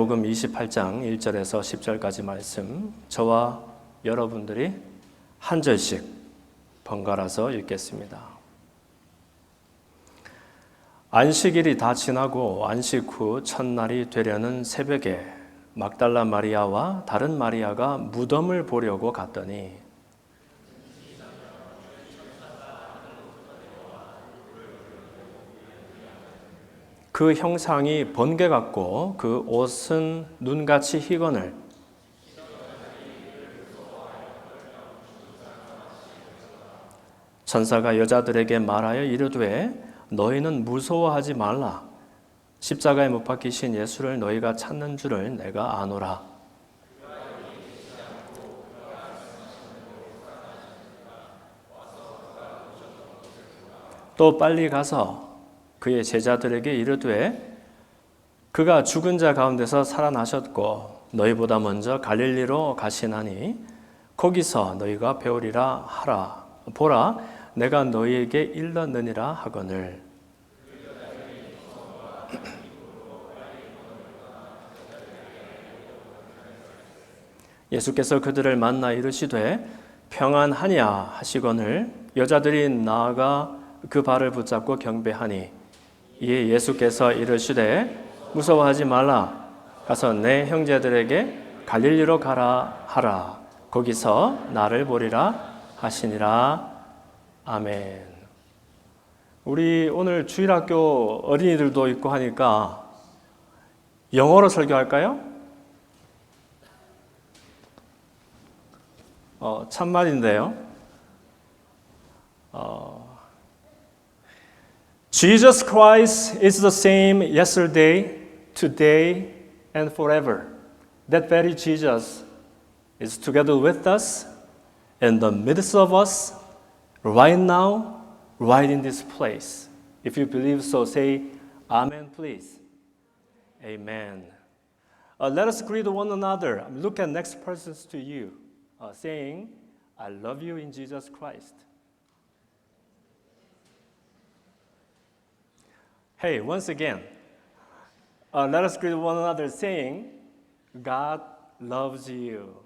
마태복음 28장 1절에서 10절까지 말씀, 저와 여러분들이 한 절씩 번갈아서 읽겠습니다. 안식일이 다 지나고 안식 후 첫날이 되려는 새벽에 막달라 마리아와 다른 마리아가 무덤을 보려고 갔더니 그 형상이 번개 같고 그 옷은 눈같이 희거늘 천사가 여자들에게 말하여 이르되 너희는 무서워하지 말라. 십자가에 못 박히신 예수를 너희가 찾는 줄을 내가 아노라. 또 빨리 가서 그의 제자들에게 이르되 그가 죽은 자 가운데서 살아나셨고 너희보다 먼저 갈릴리로 가시나니 거기서 너희가 배우리라 하라. 보라, 내가 너희에게 일렀느니라 하거늘. 예수께서 그들을 만나 이르시되 평안하냐 하시거늘 여자들이 나아가 그 발을 붙잡고 경배하니 이에 예수께서 이르시되 무서워하지 말라. 가서 내 형제들에게 갈릴리로 가라 하라. 거기서 나를 보리라 하시니라. 아멘. 우리 오늘 주일학교 어린이들도 있고 하니까 영어로 설교할까요? 참말인데요. Jesus Christ is the same yesterday, today, and forever. That very Jesus is together with us, in the midst of us, right now, right in this place. If you believe so, say Amen, please. Amen. Let us greet one another. Look at next persons to you, saying, I love you in Jesus Christ. Hey, once again, let us greet one another saying, God loves you.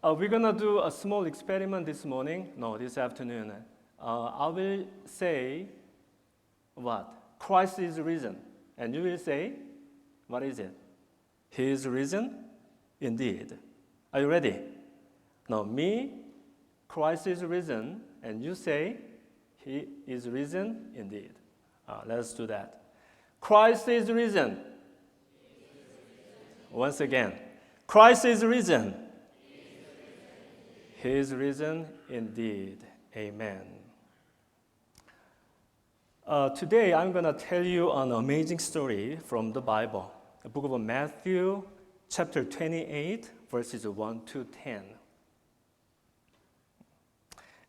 We're going to do a small experiment this morning. No, this afternoon. I will say what? Christ is risen. And you will say, what is it? He is risen indeed. Are you ready? Now, me, Christ is risen. And you say, He is risen indeed. Let's do that. Christ is risen. Once again. Christ is risen. He is risen indeed. Amen. Today I'm going to tell you an amazing story from the Bible. The book of Matthew, chapter 28, verses 1 to 10.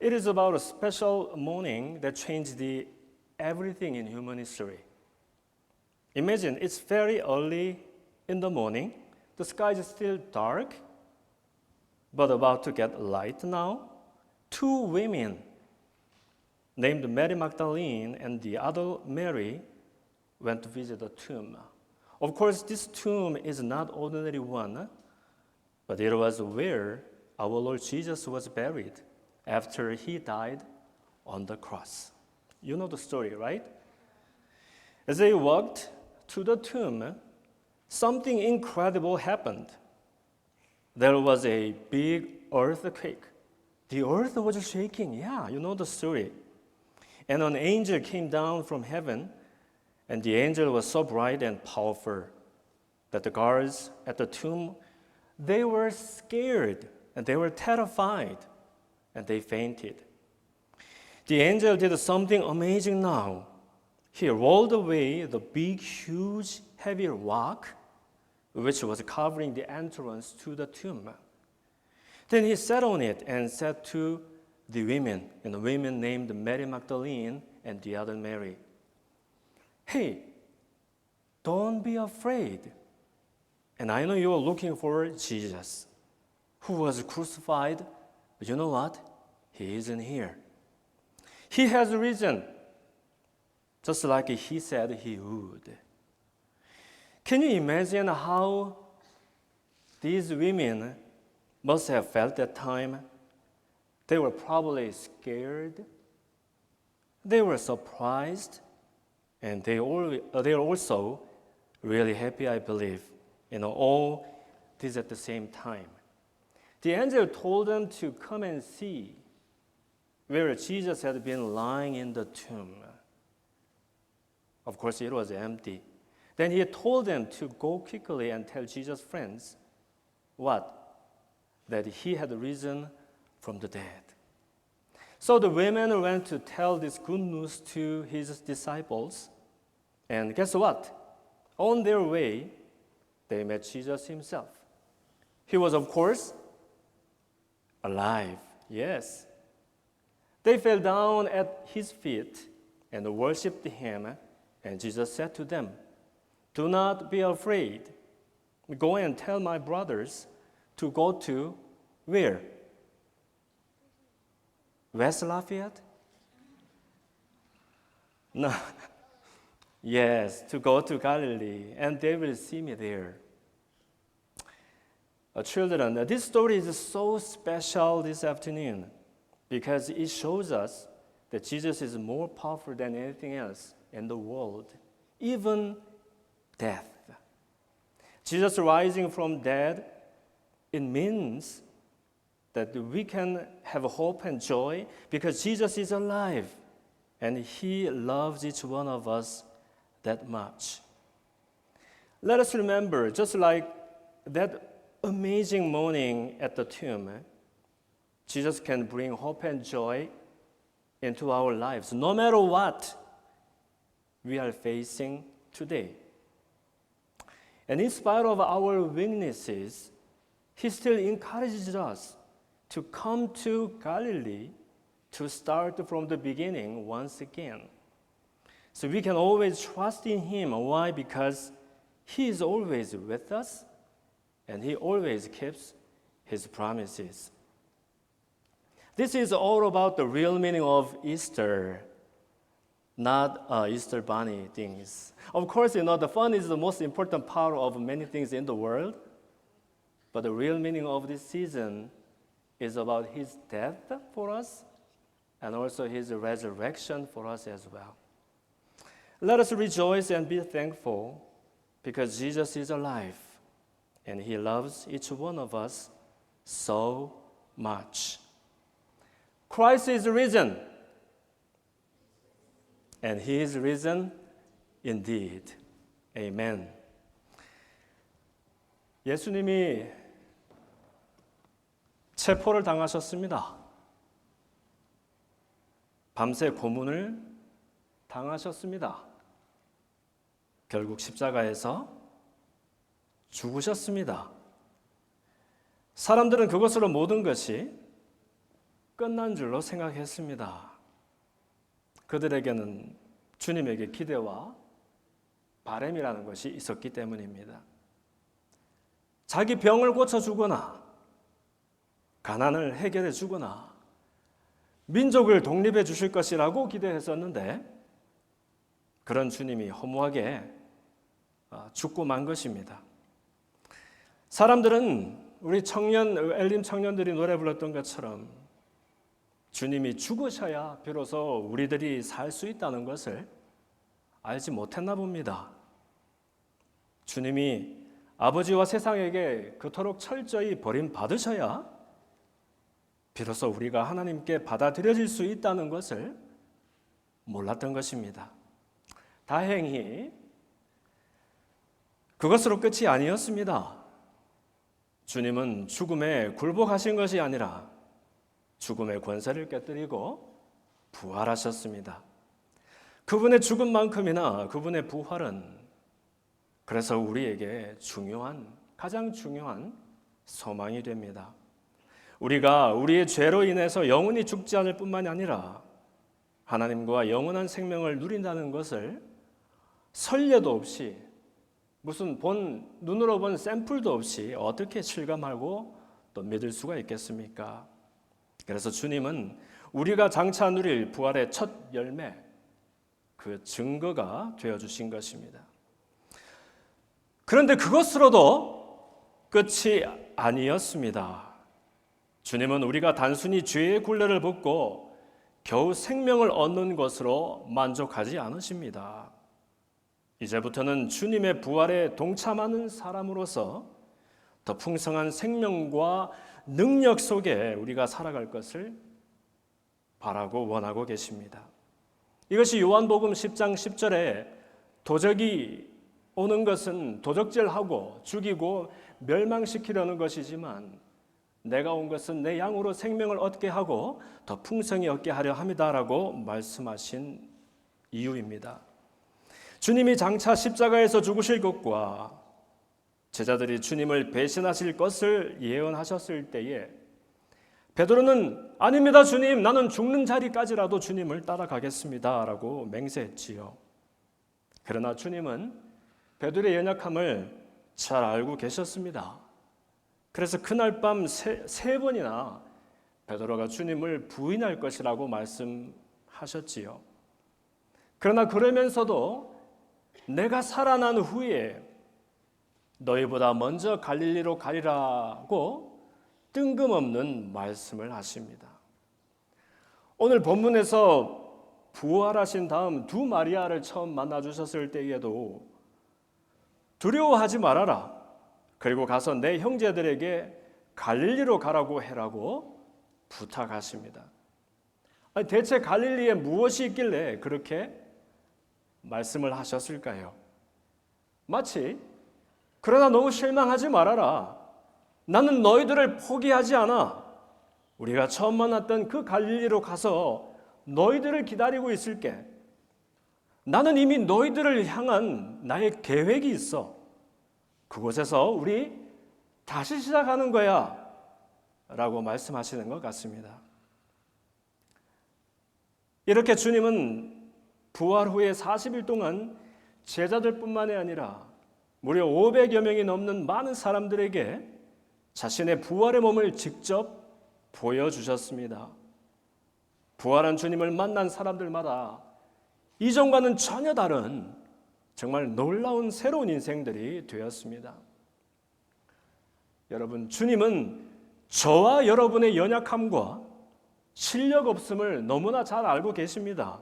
It is about a special morning that changed everything in human history. Imagine it's very early in the morning. The sky is still dark, but about to get light now. Two women named Mary Magdalene and the other Mary went to visit the tomb. Of course, this tomb is not ordinary one, but it was where our Lord Jesus was buried after he died on the cross. You know the story, right? As they walked to the tomb, something incredible happened. There was a big earthquake. The earth was shaking. Yeah, you know the story. And an angel came down from heaven, and the angel was so bright and powerful that the guards at the tomb, they were scared and they were terrified. And they fainted. The angel did something amazing now. He rolled away the big, huge, heavy rock which was covering the entrance to the tomb. Then he sat on it and said to the women named Mary Magdalene and the other Mary, hey, don't be afraid. And I know you're looking for Jesus, who was crucified. But you know what? He isn't here. He has risen. just like he said he would. Can you imagine how these women must have felt that time? They were probably scared. They were surprised. And they are also really happy, I believe. All this at the same time. The angel told them to come and see where Jesus had been lying in the tomb. Of course, it was empty. Then he told them to go quickly and tell Jesus' friends what? That he had risen from the dead. So the women went to tell this good news to his disciples. And guess what? On their way, they met Jesus himself. He was, of course, alive. Yes. They fell down at his feet and worshipped him. And Jesus said to them, "Do not be afraid. Go and tell my brothers to go to where? West Lafayette? No. Yes, to go to Galilee, and they will see me there." Children, this story is so special this afternoon because it shows us that Jesus is more powerful than anything else in the world, even death. Jesus rising from dead, it means that we can have hope and joy because Jesus is alive and he loves each one of us that much. Let us remember, just like that amazing morning at the tomb, Jesus can bring hope and joy into our lives, no matter what we are facing today. And in spite of our weaknesses, he still encourages us to come to Galilee to start from the beginning once again. So we can always trust in him. Why? Because he is always with us and he always keeps his promises. This is all about the real meaning of Easter, not Easter bunny things. Of course, the fun is the most important part of many things in the world, but the real meaning of this season is about his death for us and also his resurrection for us as well. Let us rejoice and be thankful because Jesus is alive and he loves each one of us so much. Christ is risen, and he is risen indeed. Amen. 예수님이 체포를 당하셨습니다. 밤새 고문을 당하셨습니다. 결국 십자가에서 죽으셨습니다. 사람들은 그것으로 모든 것이 끝난 줄로 생각했습니다. 그들에게는 주님에게 기대와 바람이라는 것이 있었기 때문입니다. 자기 병을 고쳐주거나 가난을 해결해 주거나 민족을 독립해 주실 것이라고 기대했었는데 그런 주님이 허무하게 죽고 만 것입니다. 사람들은 우리 엘림 청년들이 노래 불렀던 것처럼 주님이 죽으셔야 비로소 우리들이 살 수 있다는 것을 알지 못했나 봅니다. 주님이 아버지와 세상에게 그토록 철저히 버림받으셔야 비로소 우리가 하나님께 받아들여질 수 있다는 것을 몰랐던 것입니다. 다행히 그것으로 끝이 아니었습니다. 주님은 죽음에 굴복하신 것이 아니라 죽음의 권세를 깨뜨리고 부활하셨습니다. 그분의 죽음만큼이나 그분의 부활은 그래서 우리에게 가장 중요한 소망이 됩니다. 우리가 우리의 죄로 인해서 영원히 죽지 않을 뿐만이 아니라 하나님과 영원한 생명을 누린다는 것을 설례도 없이 무슨 눈으로 본 샘플도 없이 어떻게 실감하고 또 믿을 수가 있겠습니까? 그래서 주님은 우리가 장차 누릴 부활의 첫 열매, 그 증거가 되어주신 것입니다. 그런데 그것으로도 끝이 아니었습니다. 주님은 우리가 단순히 죄의 굴레를 벗고 겨우 생명을 얻는 것으로 만족하지 않으십니다. 이제부터는 주님의 부활에 동참하는 사람으로서 더 풍성한 생명과 능력 속에 우리가 살아갈 것을 바라고 원하고 계십니다. 이것이 요한복음 10장 10절에 도적이 오는 것은 도적질하고 죽이고 멸망시키려는 것이지만 내가 온 것은 내 양으로 생명을 얻게 하고 더 풍성히 얻게 하려 함이다라고 말씀하신 이유입니다. 주님이 장차 십자가에서 죽으실 것과 제자들이 주님을 배신하실 것을 예언하셨을 때에 베드로는 아닙니다 주님, 나는 죽는 자리까지라도 주님을 따라가겠습니다 라고 맹세했지요. 그러나 주님은 베드로의 연약함을 잘 알고 계셨습니다. 그래서 그날 밤 세 번이나 베드로가 주님을 부인할 것이라고 말씀하셨지요. 그러나 그러면서도 내가 살아난 후에 너희보다 먼저 갈릴리로 가리라고 뜬금없는 말씀을 하십니다. 오늘 본문에서 부활하신 다음 두 마리아를 처음 만나주셨을 때에도 두려워하지 말아라. 그리고 가서 내 형제들에게 갈릴리로 가라고 해라고 부탁하십니다. 아니, 대체 갈릴리에 무엇이 있길래 그렇게 말씀을 하셨을까요? 마치 그러나 너무 실망하지 말아라. 나는 너희들을 포기하지 않아. 우리가 처음 만났던 그 갈릴리로 가서 너희들을 기다리고 있을게. 나는 이미 너희들을 향한 나의 계획이 있어. 그곳에서 우리 다시 시작하는 거야 라고 말씀하시는 것 같습니다. 이렇게 주님은 부활 후에 40일 동안 제자들뿐만이 아니라 무려 500여 명이 넘는 많은 사람들에게 자신의 부활의 몸을 직접 보여주셨습니다. 부활한 주님을 만난 사람들마다 이전과는 전혀 다른 정말 놀라운 새로운 인생들이 되었습니다. 여러분, 주님은 저와 여러분의 연약함과 실력 없음을 너무나 잘 알고 계십니다.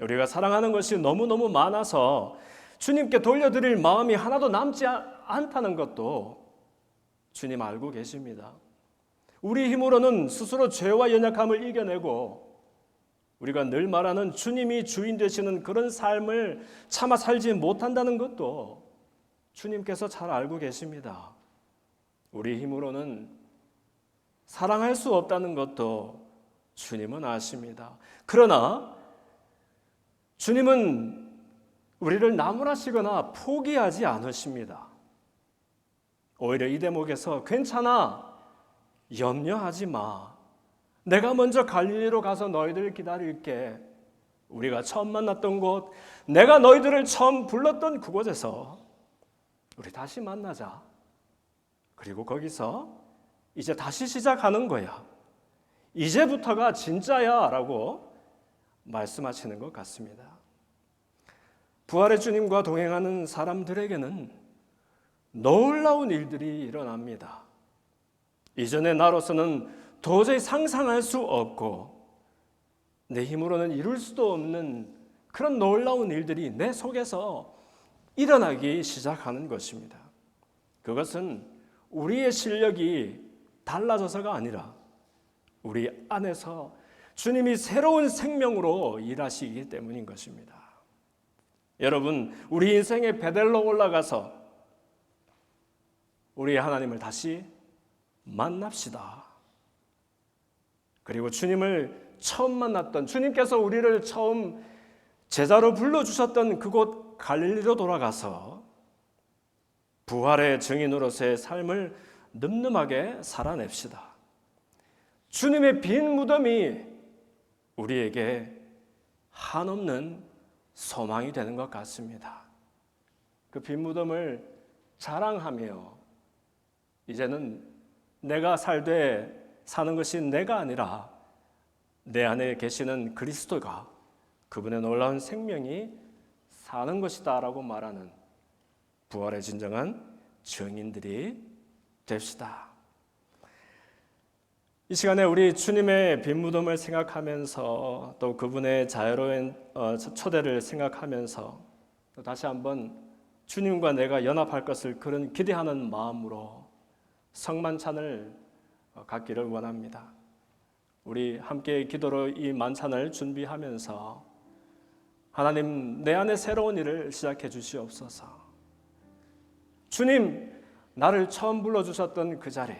우리가 사랑하는 것이 너무너무 많아서 주님께 돌려드릴 마음이 하나도 남지 않다는 것도 주님 알고 계십니다. 우리 힘으로는 스스로 죄와 연약함을 이겨내고 우리가 늘 말하는 주님이 주인 되시는 그런 삶을 차마 살지 못한다는 것도 주님께서 잘 알고 계십니다. 우리 힘으로는 사랑할 수 없다는 것도 주님은 아십니다. 그러나 주님은 우리를 나무라시거나 포기하지 않으십니다. 오히려 이 대목에서 괜찮아, 염려하지 마. 내가 먼저 갈릴리로 가서 너희들을 기다릴게. 우리가 처음 만났던 곳, 내가 너희들을 처음 불렀던 그곳에서 우리 다시 만나자. 그리고 거기서 이제 다시 시작하는 거야. 이제부터가 진짜야 라고 말씀하시는 것 같습니다. 부활의 주님과 동행하는 사람들에게는 놀라운 일들이 일어납니다. 이전의 나로서는 도저히 상상할 수 없고 내 힘으로는 이룰 수도 없는 그런 놀라운 일들이 내 속에서 일어나기 시작하는 것입니다. 그것은 우리의 실력이 달라져서가 아니라 우리 안에서 주님이 새로운 생명으로 일하시기 때문인 것입니다. 여러분, 우리 인생의 베델로 올라가서 우리 하나님을 다시 만납시다. 그리고 주님을 처음 만났던, 주님께서 우리를 처음 제자로 불러주셨던 그곳 갈릴리로 돌아가서 부활의 증인으로서의 삶을 늠름하게 살아냅시다. 주님의 빈 무덤이 우리에게 한없는 소망이 되는 것 같습니다. 그 빈 무덤을 자랑하며 이제는 내가 살되 사는 것이 내가 아니라 내 안에 계시는 그리스도가 그분의 놀라운 생명이 사는 것이다라고 말하는 부활의 진정한 증인들이 됩시다. 이 시간에 우리 주님의 빈 무덤을 생각하면서 또 그분의 자유로운 초대를 생각하면서 또 다시 한번 주님과 내가 연합할 것을 그런 기대하는 마음으로 성만찬을 갖기를 원합니다. 우리 함께 기도로 이 만찬을 준비하면서 하나님 내 안에 새로운 일을 시작해 주시옵소서. 주님 나를 처음 불러주셨던 그 자리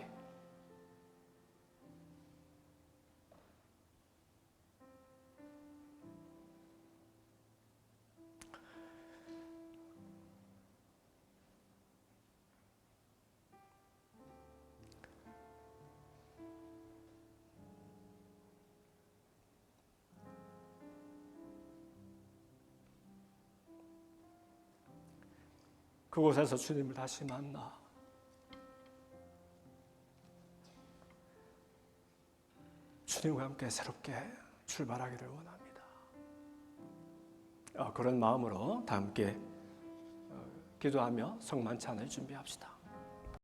그곳에서 주님을 다시 만나 주님과 함께 새롭게 출발하기를 원합니다. 그런 마음으로 다 함께 기도하며 성만찬을 준비합시다.